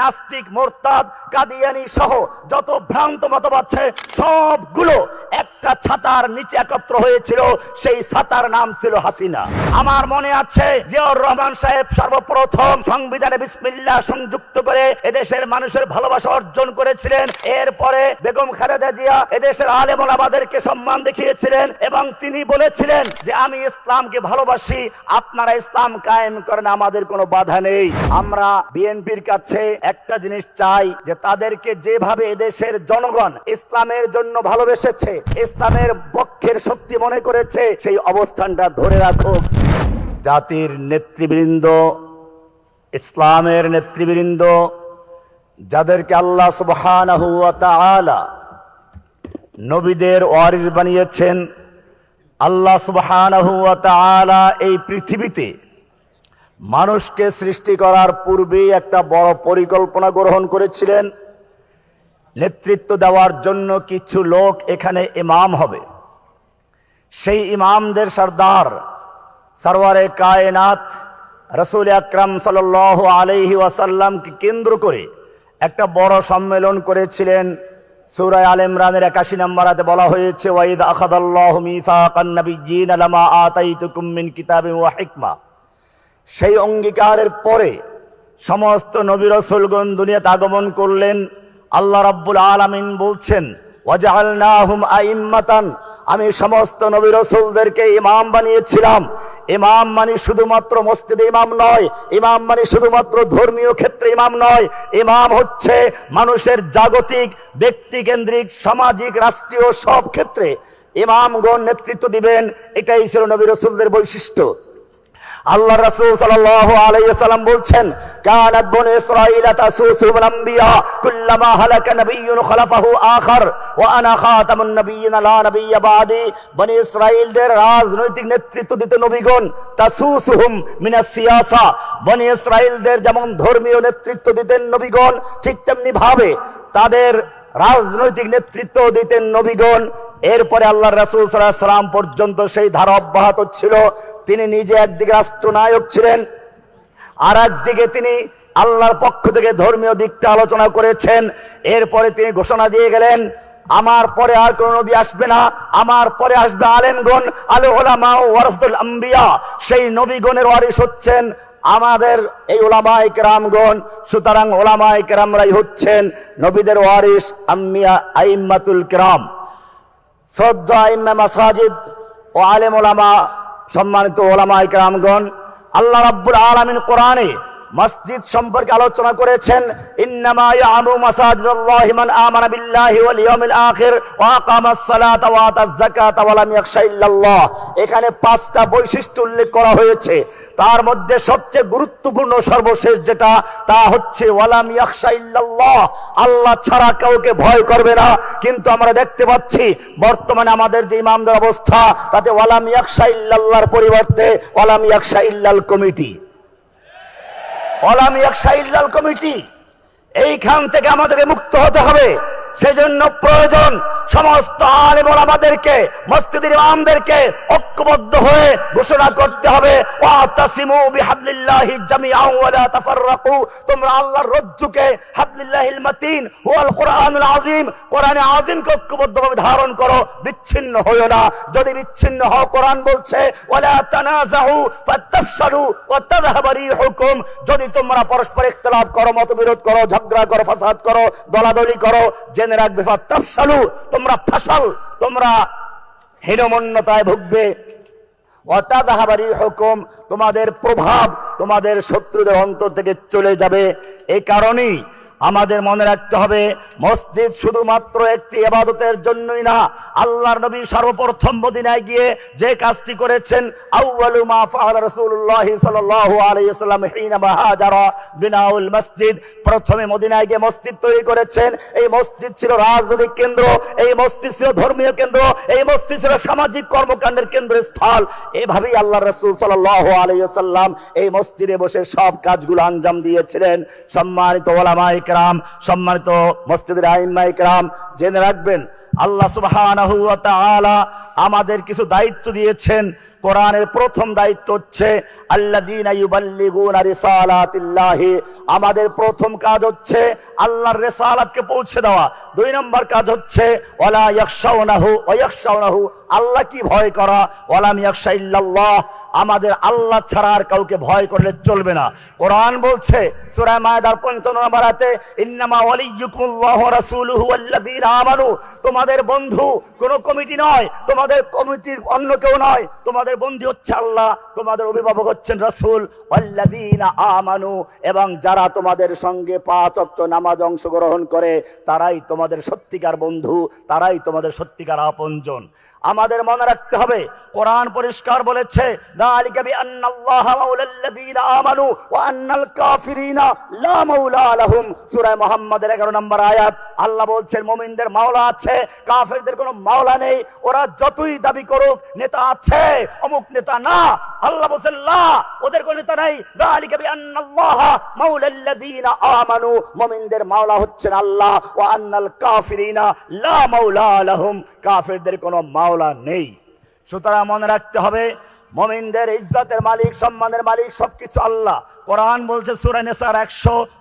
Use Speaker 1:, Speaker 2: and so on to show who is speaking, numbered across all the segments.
Speaker 1: নাস্তিক, মোরতাদ, কাদিয়ানি সহ যত ভ্রান্ত মতবাদ আছে সবগুলো একটা ছাতার নিচে একত্র হয়েছিল। সেই ছাতার নাম ছিল হাসিনা। আমার মনে আছে জিয়াউর রহমান সাহেব সর্বপ্রথম সংবিধানে বিসমিল্লাহ সংযুক্ত করে এদেশের মানুষের ভালোবাসা অর্জন করেছিলেন। এরপরে বেগম খালেদা জিয়া এদেশের আলেম ওলামাদেরকে সম্মান দেখিয়েছিলেন এবং তিনি বলেছিলেন যে আমি ইসলামকে ভালোবাসি, আপনারা ইসলাম কায়েম করেন, আমাদের কোনো বাধা নেই। আমরা বিএনপির কাছে একটা জিনিস চাই যে তাদেরকে যেভাবে এদেশের জনগণ ইসলামের জন্য ভালোবেসেছে, ইসলামের পক্ষের শক্তি মনে করেছে, সেই অবস্থানটা ধরে রাখুক। জাতির নেতৃবৃন্দ, ইসলামের নেতৃবৃন্দ, যাদেরকে আল্লাহ সুবহানাহু ওয়া তাআলা নবীদের ওয়ারিস বানিয়েছেন, আল্লাহ সুবহানাহু ওয়া তাআলা এই পৃথিবীতে মানুষকে সৃষ্টি করার পূর্বেই একটা বড় পরিকল্পনা গ্রহণ করেছিলেন। নেতৃত্ব দেওয়ার জন্য কিছু লোক এখানে ইমাম হবে। সেই ইমামদের সরদার সরওয়ারে কায়নাত রাসূল আকরাম সাল্লাল্লাহু আলাইহি ওয়াসাল্লামকে কেন্দ্র করে একটা বড় সম্মেলন করেছিলেন। সূরা আলে ইমরানের 81 নম্বর আয়াতে বলা হয়েছে, ওয়াইদ আখাযাল্লাহু মিসাকান নাবিয়্যিনা লামা আতাইতুকুম মিন কিতাবিন ওয়া হিকমা। সেই অঙ্গীকারের পরে সমস্ত নবী রাসূলগণ দুনিয়াতে আগমন করলেন। আল্লাহ রাব্বুল আলামিন বলছেন, ওয়াজআলনাহুম আইম্মাতান, আমি সমস্ত নবী রাসূলদেরকে ইমাম বানিয়েছিলাম। ইমাম মানে শুধুমাত্র মসজিদে ইমাম নয়, ইমাম মানে শুধুমাত্র ধর্মীয় ক্ষেত্রে ইমাম নয়, ইমাম হচ্ছে মানুষের জাগতিক, ব্যক্তিকেন্দ্রিক, সামাজিক, রাষ্ট্রীয় সব ক্ষেত্রে ইমামগণ নেতৃত্ব দিবেন। এটাই ছিল নবী রাসূলদের বৈশিষ্ট্য। আল্লাহ রাসূল সাল্লাল্লাহু আলাইহি ওয়াসাল্লাম বলছেন, কানাত বনু ইসরাঈলা তাসুসুহুল আম্বিয়া কুল্লামা হালাকা নাবিয়্যুন খালাফাহু আখার ওয়া আনা খাতামুন নাবিয়্যিনা লা নাবিয়্যা বাদি। বনি ইসরাঈলদের রাজনৈতিক নেতৃত্ব দিত নবীগণ। তাসুসুহুম মিনাস সিয়াসা, বনি ইসরাঈলদের যেমন ধর্মীয় নেতৃত্ব দিতেন নবীগণ, ঠিক তেমনি ভাবে তাদের রাজনৈতিক নেতৃত্ব দিতেন নবীগণ। এরপরে আল্লাহর রাসূল সাল্লাল্লাহু আলাইহি ওয়াসাল্লাম পর্যন্ত সেই ধারা অব্যাহত ছিল। তিনি নিজে একদিকে রাষ্ট্রনায়ক ছিলেন, আর একদিকে তিনি আল্লাহর পক্ষ থেকে ধর্মীয় দিকটা আলোচনা করেছেন। এরপরে তিনি ঘোষণা দিয়ে গেলেন, আমার পরে আর কোন নবী আসবে না, আমার পরে আসবে আলেমগণ, আল উলামা ওয়ারাসাতুল আম্বিয়া। সেই নবীগণের ওয়ারিস হচ্ছেন আমাদের এই উলামায়ে কেরামগণ। সুতরাং উলামায়ে কেরামরাই হচ্ছেন নবীদের ওয়ারিস, আম্বিয়া আইম্মাতুল কেরাম। শ্রদ্ধা আইম্মা মাসাজিদ ও আলেম উলামা, সম্মানিত উলামায়ে কেরামগণ, আল্লাহ রাব্বুল আলামিন কোরআনে মসজিদ সম্পর্কে আলোচনা করেছেন, ইন্নামা ইয়ামুরু মাসাজিদাল্লাহি মান আমানা বিল্লাহি ওয়াল ইয়াউমিল আখির ওয়া আকামাস সালাতা ওয়া আতাজ যাকাতা ওয়া লাম ইয়াখশা ইল্লাল্লাহ। এখানে 5টা বৈশিষ্ট্য উল্লেখ করা হয়েছে। তার মধ্যে সবচেয়ে গুরুত্বপূর্ণ সর্বশেষ যেটা, তা হচ্ছে ওয়ালাম ইয়াখশা ইল্লাল্লাহ, আল্লাহ ছাড়া কাউকে ভয় করবে না। কিন্তু আমরা দেখতে পাচ্ছি বর্তমানে আমাদের যে ইমামদের অবস্থা, তাতে ওয়ালাম ইয়াখশা ইল্লাল্লাহর পরিবর্তে ওয়ালাম ইয়াখশা ইল্লাল কমিটি, ওয়ালাম ইয়াখশা ইল্লাল কমিটি। এইখান থেকে আমাদেরকে মুক্ত হতে হবে। সেজন্য প্রয়োজন সমস্ত আলেম ওলামাদেরকে, মসজিদের ইমামদেরকে ঐক্যবদ্ধ হয়ে ঘোষণা করতে হবে, ওয়াতাসিমু বিহাবলিল্লাহি জামিআন ওয়া লা তাফাররাকু, তোমরা আল্লাহর রজ্জুকে, হাবলিল্লাহিল মাতিন ওয়াল কুরআনুল আযীম, কোরআনে আযীমকে ঐক্যবদ্ধভাবে ধারণ করো, বিচ্ছিন্ন হয়ো না। যদি বিচ্ছিন্ন হও, কোরআন বলছে ওয়ালা তানাযাউ ফাতাফশালু ওয়া তাযহাবা রিহুকুম, যদি তোমরা পরস্পর ইখতিলাফ করো, মতবিরোধ করো, ঝগড়া করো, ফাসাদ করো, দলাদলি করো, জেনে রাখবে ফাতাফশালু, তোমরা ফাসাল, তোমরা হীনমন্যতায় ভুগবে, ওয়া তাযহাবা রিহুকুম, তোমাদের প্রভাব তোমাদের শত্রুদের অন্তর থেকে চলে যাবে। এই কারণেই আমাদের মনে রাখতে হবে, মসজিদ শুধুমাত্র একটি ইবাদতের জন্যই না। আল্লাহর নবী সর্বপ্রথম মদিনায় গিয়ে যে কাজটি করেছেন, আউয়ালু মা ফাআলা রাসূলুল্লাহ সাল্লাল্লাহু আলাইহি ওয়াসাল্লাম হিনা হাজারা বিনাউল মসজিদ, প্রথমে মদিনায় গিয়ে মসজিদ তৈরি করেছেন। এই মসজিদ ছিল রাজনৈতিক কেন্দ্র, এই মসজিদ ছিল ধর্মীয় কেন্দ্র, এই মসজিদ ছিল সামাজিক কর্মকাণ্ডের কেন্দ্রস্থল। এভাবেই আল্লাহর রাসূল সাল্লাল্লাহু আলাইহি ওয়াসাল্লাম এই মসজিদে বসে সব কাজগুলো আঞ্জাম দিয়েছিলেন। সম্মানিত উলামায়ে কেরাম, সম্মানিত মসজিদের আইম্মায়ে কেরাম, জেনে রাখবেন আল্লাহ সুবহানাহু ওয়া তাআলা আমাদের কিছু দায়িত্ব দিয়েছেন। কোরআনের প্রথম দায়িত্ব হচ্ছে আল্লাযীনা ইউবাল্লিগুনা রিসালাতিল্লাহি, আমাদের প্রথম কাজ হচ্ছে আল্লাহর রিসালাতকে পৌঁছে দেওয়া। 2 নম্বর কাজ হচ্ছে ওয়ালা ইয়াখশাউনাহু ওয়া ইয়াখশাউনাহু, আল্লাহ কি ভয় করা, ওয়ালাম ইয়াখশা ইল্লাল্লাহ, আমাদের আল্লাহ ছাড়া আর কাউকে ভয় করলে চলবে না। কোরআন বলছে সূরা মায়েদার 55 নম্বর আয়াতে, ইন্নামা ওয়ালিয়্যুকুমুল্লাহু ওয়া রাসূলুহু ওয়াল্লাযীনা আমানু, তোমাদের বন্ধু কোনো কমিটি নয়, তোমাদের কমিটির অন্য কেউ নয়, তোমাদের বন্ধু হচ্ছে আল্লাহ, তোমাদের অভিভাবক হচ্ছেন রাসূল, ওয়াল্লাযীনা আমানু, এবং যারা তোমাদের সঙ্গে 5 ওয়াক্ত নামাজ অংশগ্রহণ করে তারাই তোমাদের সত্যিকার বন্ধু, তারাই তোমাদের সত্যিকার আপনজন। আমাদের মনে রাখতে হবে কোরআন পরিষ্কার বলেছে যালিকা বিআন্নাল্লাহা মাওলাল্লাযীনা আমানু ওয়া আন্নাল কাফিরিনা লা মাওলা লাহুম। সূরা মুহাম্মাদের 11 নম্বর আয়াত, আল্লাহ বলছেন মুমিনদের মাওলা আছে, কাফেরদের কোনো মাওলা নেই। ওরা যতই দাবি করুক নেতা আছে, অমুক নেতা না, আল্লাহ বলছেন লা, ওদের কোনো নেতা নাই। যালিকা বিআন্নাল্লাহা মাওলাল্লাযীনা আমানু, মুমিনদের মাওলা হচ্ছেন আল্লাহ, ওয়া আন্নাল কাফিরিনা লা মাওলা লাহুম, কাফেরদের কোনো মাওলা নেই। সুতরাং মনে রাখতে হবে মুমিনদের ইজ্জতের মালিক, সম্মানের মালিক সবকিছু আল্লাহ। কোরআন বলছে সূরা নিসার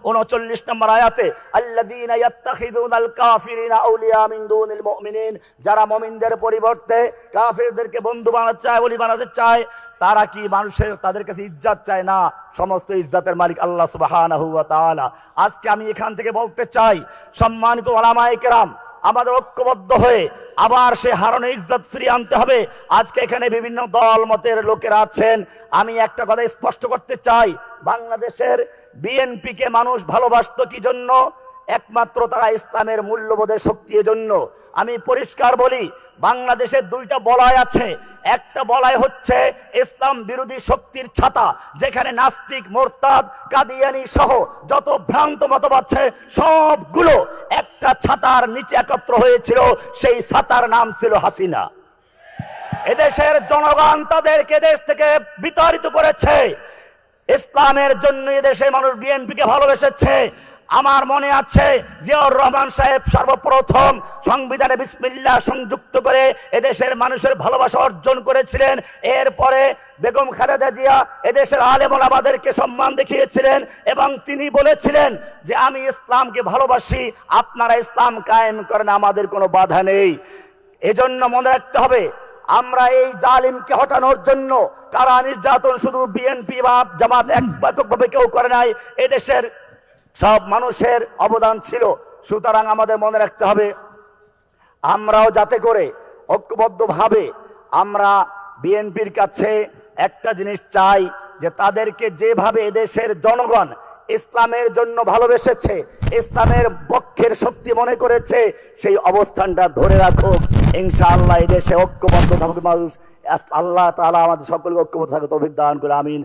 Speaker 1: 139 নম্বর আয়াতে, আল্লাযীনা ইয়াত্তাখিযুনাল কাফিরিনা আউলিয়া মিন দুনিল মুমিনিন, যারা মুমিনদের পরিবর্তে কাফেরদেরকে বন্ধু বানাতে চায়, ওলি বানাতে চায়, তারা কি মানুষের তাদের কাছে ইজ্জত চায় না? সমস্ত ইজ্জতের মালিক আল্লাহ সুবহানাহু ওয়া তাআলা। আজকে আমি এখান থেকে বলতে চাই, সম্মানিত উলামায়ে কেরাম, আমাদের ঐক্যবদ্ধ হয়ে আবার সে হারানো ইজ্জত ফিরিয়ে আনতে হবে। আজকে এখানে বিভিন্ন দল মতের লোকেরা আছেন, আমি একটা কথা স্পষ্ট করতে চাই, বাংলাদেশের বিএনপি কে মানুষ ভালোবাসতো কি জন্য? একমাত্র তারা ইসলামের মূল্যবোধের শক্তির জন্য। আমি পরিষ্কার বলি, বাংলাদেশের 2টা বলয় আছে। একটা বলয় হচ্ছে ইসলাম বিরোধী শক্তির ছাতা, যেখানে নাস্তিক, মোরতাদ, কাদিয়ানি সহ যত ভ্রান্ত মতবাদ আছে সবগুলো একটা ছাতার নিচে একত্র হয়েছিল, সেই ছাতার নাম ছিল হাসিনা। এদেশের জনগণ তাদেরকে দেশ থেকে বিতাড়িত করেছে। ইসলামের জন্য এদেশে মানুষ বিএনপিকে ভালোবেসেছে। আমার মনে আছে জিয়াউর রহমান সাহেব সর্বপ্রথম সংবিধানে বিসমিল্লাহ সংযুক্ত করে এদেশের মানুষের ভালোবাসা অর্জন করেছিলেন। এরপরে বেগম খালেদা জিয়া এদেশের আলেম ওলামাদেরকে সম্মান দেখিয়েছিলেন এবং তিনি বলেছিলেন যে আমি ইসলামকে ভালোবাসি, আপনারা ইসলাম কায়েম করেন, আমাদের কোনো বাধা নেই। এজন্য মনে রাখতে হবে, আমরা এই জালিমকে হটানোর জন্য কারা নির্যাতন শুধু বিএনপি বা জামাত এককভাবে কেউ করে নাই, এদেশের সব মানুষের অবদান ছিল। সুতরাং আমাদের মনে রাখতে হবে, আমরাও যাতে করে ঐক্যবদ্ধভাবে আমরা বিএনপির কাছে একটা জিনিস চাই, যে তাদেরকে যেভাবে এদেশের জনগণ ইসলামের জন্য ভালোবেসেছে, ইসলামের পক্ষের শক্তি মনে করেছে, সেই অবস্থানটা ধরে রাখুক। ইনশাআল্লাহ এদেশে ঐক্যবদ্ধ থাকুক মানুষ। আল্লাহ তাআলা আমাদের সকলকে ঐক্যবদ্ধ থাকতে তৌফিক দান করে, আমিন।